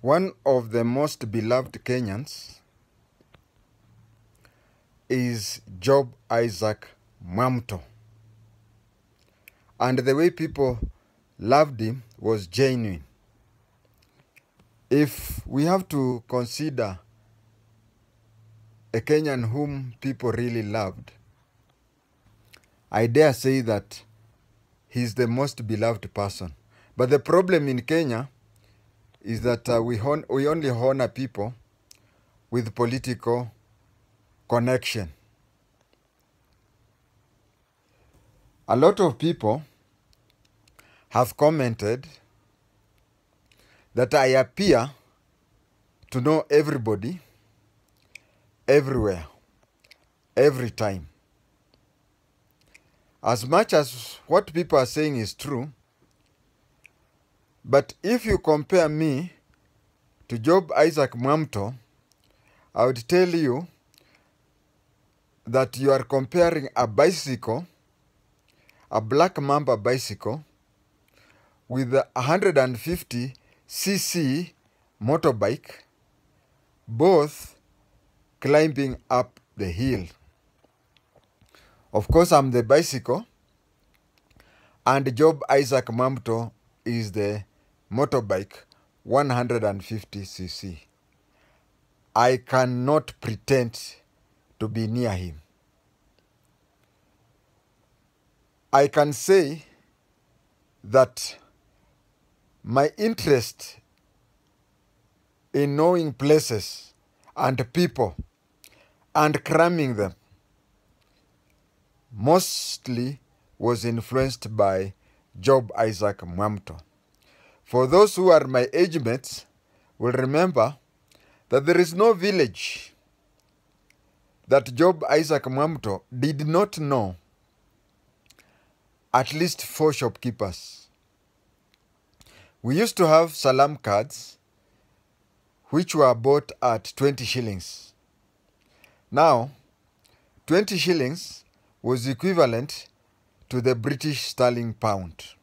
One of the most beloved Kenyans is Job Isaac Mto. And the way people loved him was genuine. If we have to consider a Kenyan whom people really loved, I dare say that he's the most beloved person. But the problem in Kenya is that we only honor people with political connection. A lot of people have commented that I appear to know everybody, everywhere, every time. As much as what people are saying is true, but if you compare me to Job Isaac Mto, I would tell you that you are comparing a bicycle, a Black Mamba bicycle, with a 150cc motorbike, both climbing up the hill. Of course, I'm the bicycle, and Job Isaac Mto is the motorbike, 150cc. I cannot pretend to be near him. I can say that my interest in knowing places and people and cramming them mostly was influenced by Job Isaac Mto. For those who are my age mates will remember that there is no village that Job Isaac Mto did not know at least 4 shopkeepers. We used to have salam cards which were bought at 20 shillings. Now, 20 shillings was equivalent to the British sterling pound.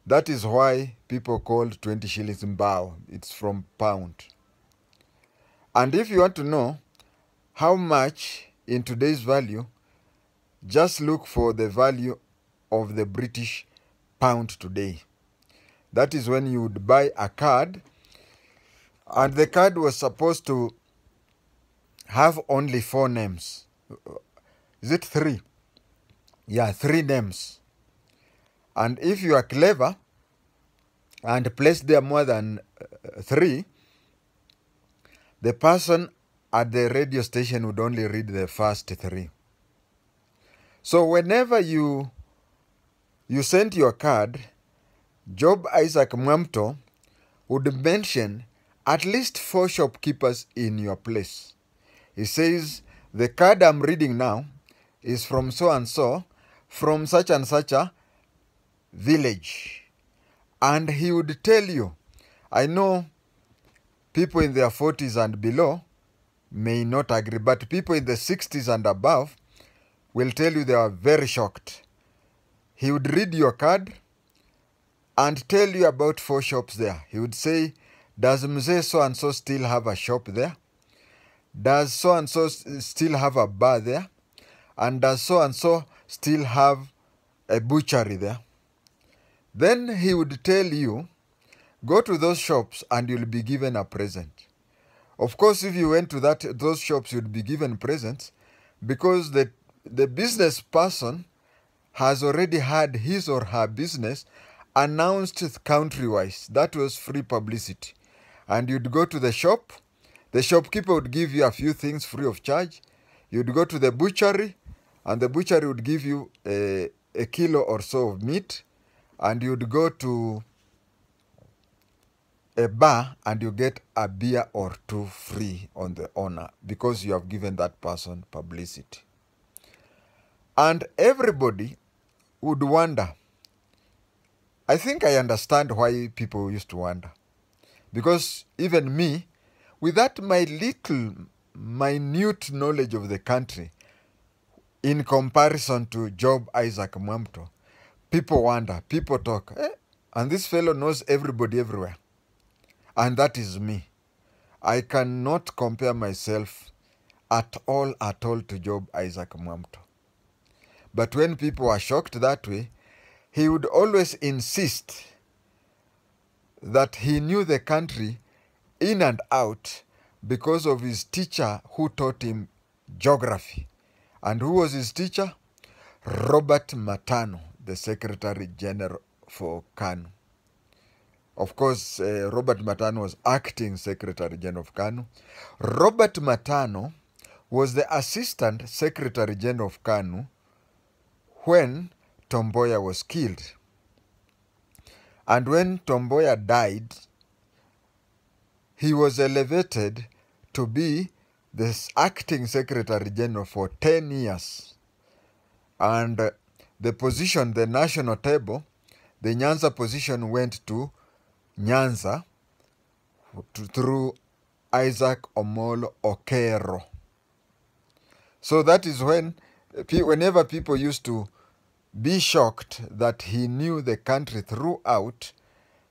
That is why people called 20 shillings mbao. It's from pound. And if you want to know how much in today's value, just look for the value of the British pound today. That is when you would buy a card, and the card was supposed to have only 4 names. Is it 3? Yeah, 3 names. And if you are clever and place there more than 3, the person at the radio station would only read the first 3. So whenever you sent your card, Job Isaac Mto would mention at least 4 shopkeepers in your place. He says, the card I'm reading now is from so-and-so, from such and such a village. And he would tell you, I know people in their 40s and below may not agree, but people in the 60s and above will tell you they are very shocked. He would read your card and tell you about 4 shops there. He would say, does Mzee so-and-so still have a shop there? Does so-and-so still have a bar there? And does so-and-so still have a butchery there? Then he would tell you, go to those shops and you'll be given a present. Of course, if you went to those shops, you'd be given presents because the business person has already had his or her business announced countrywise. That was free publicity. And you'd go to the shop. The shopkeeper would give you a few things free of charge. You'd go to the butchery, and the butchery would give you a kilo or so of meat. And you'd go to a bar and you get a beer or 2 free on the owner because you have given that person publicity. And everybody would wonder. I think I understand why people used to wonder. Because even me, with that my little minute knowledge of the country, in comparison to Job Isaac Mto, people wonder, people talk, and this fellow knows everybody everywhere. And that is me. I cannot compare myself at all to Job Isaac Mto. But when people are shocked that way, he would always insist that he knew the country in and out because of his teacher who taught him geography. And who was his teacher? Robert Matano, the Secretary General for KANU. Of course, Robert Matano was acting Secretary General of KANU. Robert Matano was the Assistant Secretary General of KANU when Tom Mboya was killed. And when Tom Mboya died, he was elevated to be the acting Secretary General for 10 years. And the position, the national table, the Nyanza position went to Nyanza through Isaac Omolo Okero. So that is when, whenever people used to be shocked that he knew the country throughout,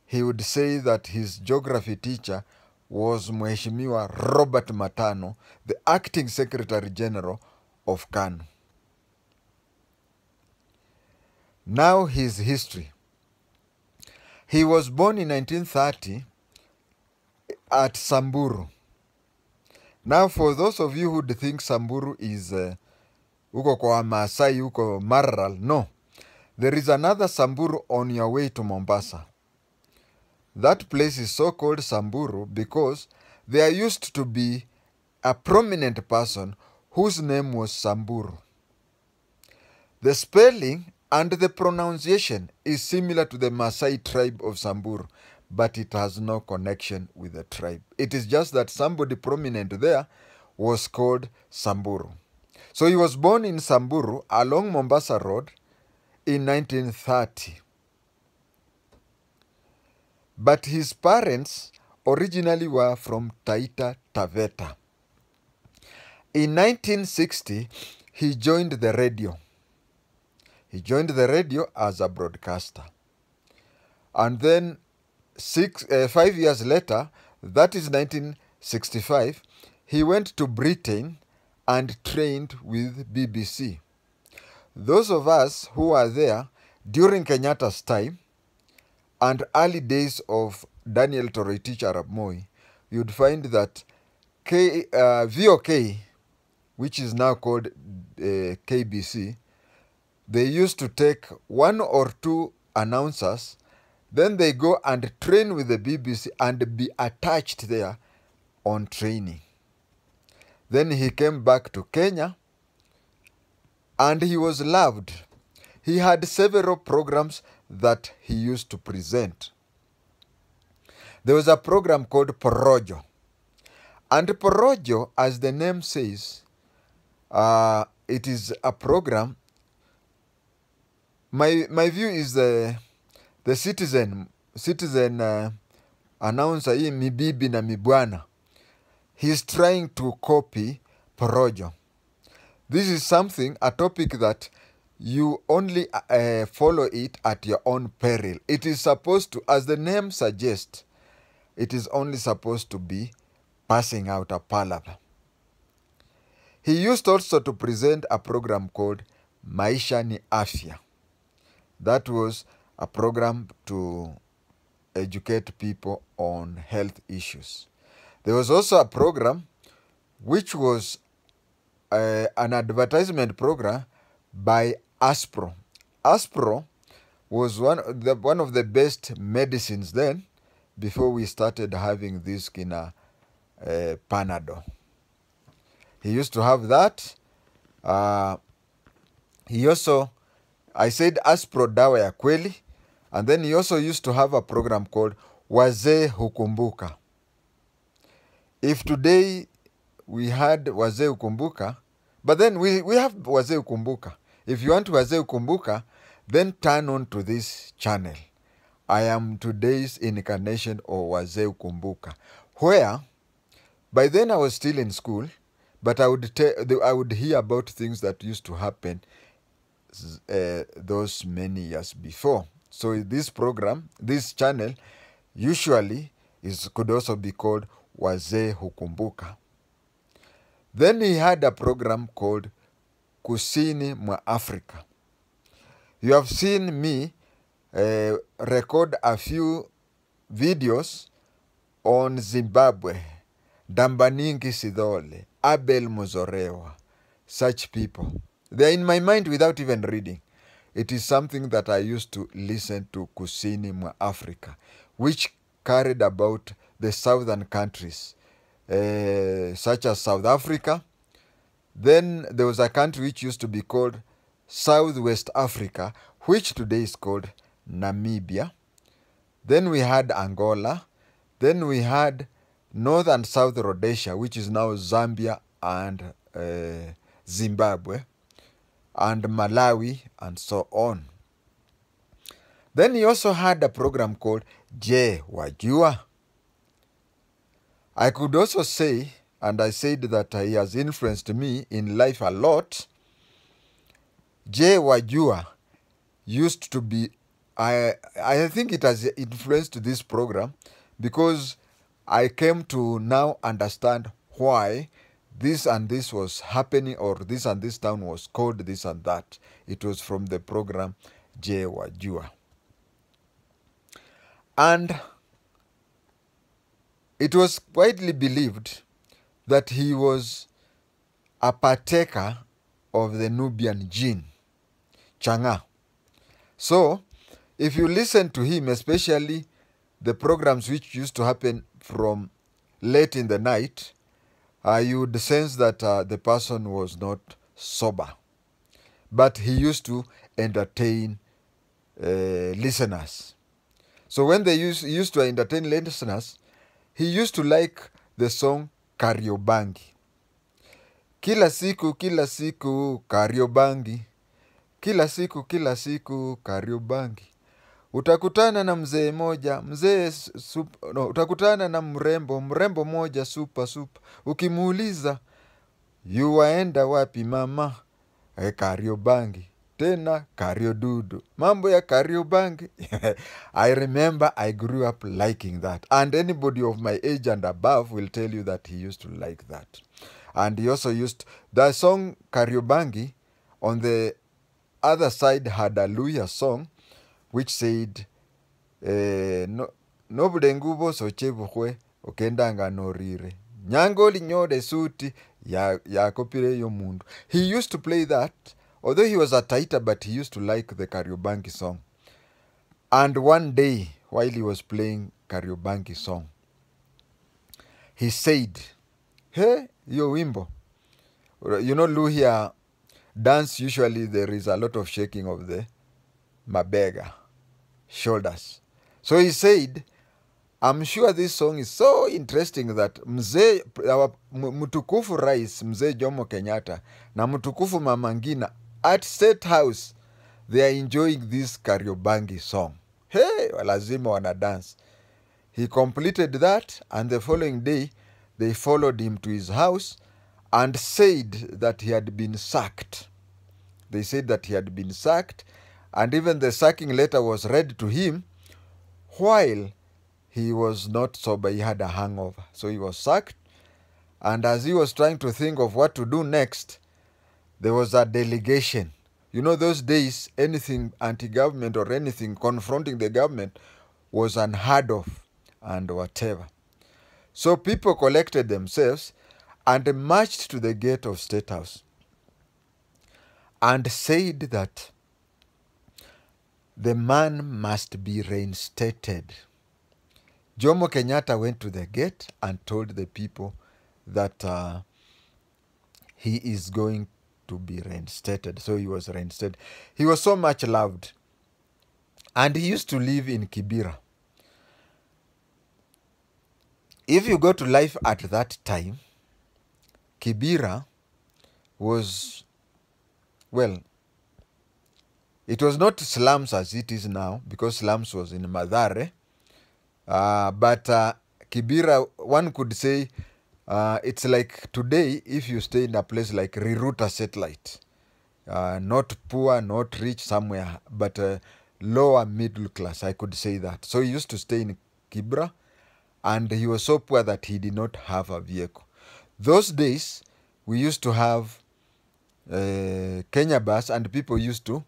he would say that his geography teacher was Mheshimiwa Robert Matano, the acting Secretary General of KANU. Now his history. He was born in 1930 at Samburu. Now for those of you who think Samburu is uko kwa Maasai, uko Maralal, no. There is another Samburu on your way to Mombasa. That place is so called Samburu because there used to be a prominent person whose name was Samburu. The spelling and the pronunciation is similar to the Maasai tribe of Samburu, but it has no connection with the tribe. It is just that somebody prominent there was called Samburu. So he was born in Samburu along Mombasa Road in 1930. But his parents originally were from Taita Taveta. In 1960, he joined the radio. He joined the radio as a broadcaster. And then 5 years later, that is 1965, he went to Britain and trained with BBC. Those of us who were there during Kenyatta's time and early days of Daniel Toroitich Arap Moi, you'd find that VOK, which is now called KBC, they used to take 1 or 2 announcers, then they go and train with the BBC and be attached there on training. Then he came back to Kenya and he was loved. He had several programs that he used to present. There was a program called Porojo. And Porojo, as the name says, it is a program. My view is the citizen announcer, mi bibi na mi bwana. He's trying to copy Porojo. This is something, a topic that you only follow it at your own peril. It is supposed to, as the name suggests, it is only supposed to be passing out a palaver. He used also to present a program called Maisha ni Afya. That was a program to educate people on health issues. There was also a program which was an advertisement program by Aspro. Aspro was one of the best medicines then, before we started having this kina Panado. He used to have that. He also, I said Aspro dawa ya kweli, and then he also used to have a program called Wazee Hukumbuka. If today we had Wazee Hukumbuka, but then we have Wazee Hukumbuka. If you want Wazee Hukumbuka, then turn on to this channel. I am today's incarnation of Wazee Hukumbuka, where by then I was still in school, but I would hear about things that used to happen those many years before. So this program, this channel, usually could also be called Wazee Hukumbuka. Then he had a program called Kusini mwa Afrika. You have seen me record a few videos on Zimbabwe, Dambaningi Sidole, Abel Muzorewa, such people. They're in my mind without even reading. It is something that I used to listen to, Kusini mwa Afrika, which carried about the southern countries, such as South Africa. Then there was a country which used to be called Southwest Africa, which today is called Namibia. Then we had Angola. Then we had North and South Rhodesia, which is now Zambia and Zimbabwe, and Malawi, and so on. Then he also had a program called Je Wajua. I could also say, and I said that he has influenced me in life a lot. Je Wajua used to be, I think it has influenced this program because I came to now understand why this and this was happening, or this and this town was called this and that. It was from the program Je Wajua. And it was widely believed that he was a partaker of the Nubian gene, Changa. So, if you listen to him, especially the programs which used to happen from late in the night, you would sense that the person was not sober. But he used to entertain listeners. So when they used to entertain listeners, he used to like the song Kariobangi. Kila siku Kariobangi. Kila siku Kariobangi. Utakutana na mzee moja, utakutana na mrembo moja super. Ukimuuliza, yuwaenda wapi mama? Kariobangi. Tena Kariodudu. Mambo ya Kariobangi. I remember I grew up liking that. And anybody of my age and above will tell you that he used to like that. And he also used the song Kariobangi. On the other side had a Luya song which said, Nobude ngubo sochebuhwe okendanga norire. Nyangoli nyode suti ya kopire yo mundu. He used to play that, although he was a Taita, but he used to like the Kariobangi song. And one day, while he was playing Kariobangi song, he said, hey, yo wimbo. You know, Luhya dance, usually there is a lot of shaking of the mabega, shoulders. So he said, I'm sure this song is so interesting that mzee, mtukufu rais, mzee Jomo Kenyatta, na mtukufu Mama Ngina at State House, they are enjoying this Kariobangi song. Hey, lazima wana dance. He completed that, and the following day, they followed him to his house and said that he had been sacked. They said that he had been sacked, and even the sacking letter was read to him while he was not sober. He had a hangover. So he was sacked, and as he was trying to think of what to do next, there was a delegation. You know, those days, anything anti-government or anything confronting the government was unheard of and whatever. So people collected themselves and marched to the gate of State House and said that the man must be reinstated. Jomo Kenyatta went to the gate and told the people that he is going to be reinstated. So he was reinstated. He was so much loved. And he used to live in Kibera. If you go to life at that time, Kibera was, well, it was not slums as it is now, because slums was in Mathare. But Kibera, one could say, it's like today, if you stay in a place like Riruta Satellite, not poor, not rich somewhere, but lower middle class, I could say that. So he used to stay in Kibera, and he was so poor that he did not have a vehicle. Those days, we used to have Kenya bus, and people used to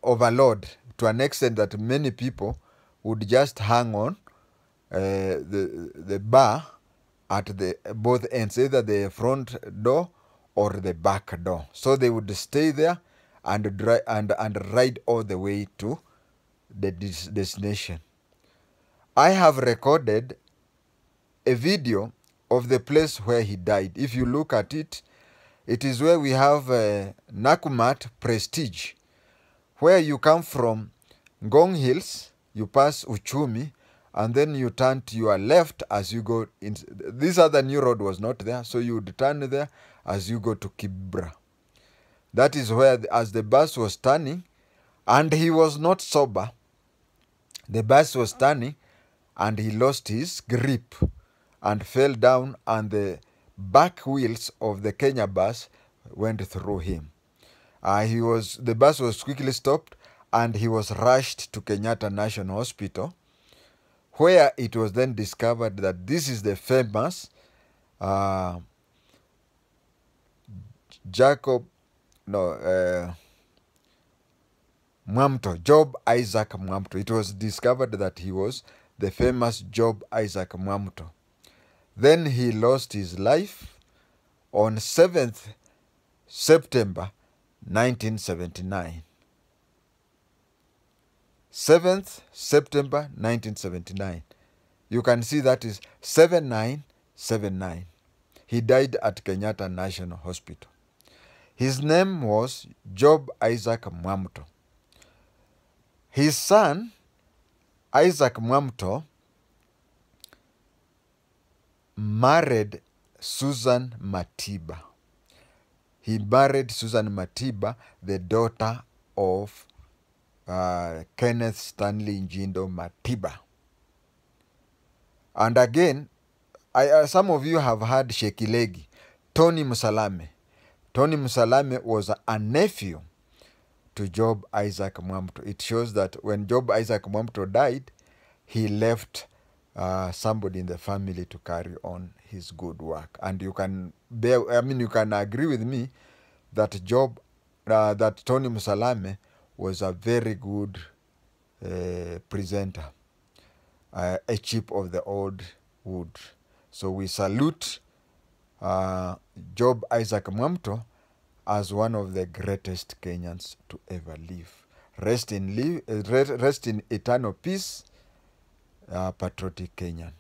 overload to an extent that many people would just hang on the bar at the both ends, either the front door or the back door. So they would stay there and ride all the way to the destination. I have recorded a video of the place where he died. If you look at it, it is where we have Nakumatt Prestige, where you come from Ngong Hills, you pass Uchumi, and then you turn to your left as you go in. This other new road was not there, so you would turn there as you go to Kibra. That is where, as the bus was turning, and he was not sober, the bus was turning, and he lost his grip and fell down, and the back wheels of the Kenya bus went through him. The bus was quickly stopped, and he was rushed to Kenyatta National Hospital, where it was then discovered that this is the famous Mwamto, Job Isaac Mto. It was discovered that he was the famous Job Isaac Mto. Then he lost his life on 7th September 1979. 7th September 1979. You can see that is 7979. He died at Kenyatta National Hospital. His name was Job Isaac Mto. His son, Isaac Mto, married Susan Matiba. He married Susan Matiba, the daughter of Kenneth Stanley Njindo Matiba. And again, some of you have heard Shekilegi, Tony Musalame. Tony Musalame was a nephew to Job Isaac Mto. It shows that when Job Isaac Mto died, he left somebody in the family to carry on his good work. And you can you can agree with me that that Tony Musalame was a very good presenter, a chief of the old wood. So we salute Job Isaac Mto as one of the greatest Kenyans to ever live. Rest in eternal peace, patriotic Kenyan.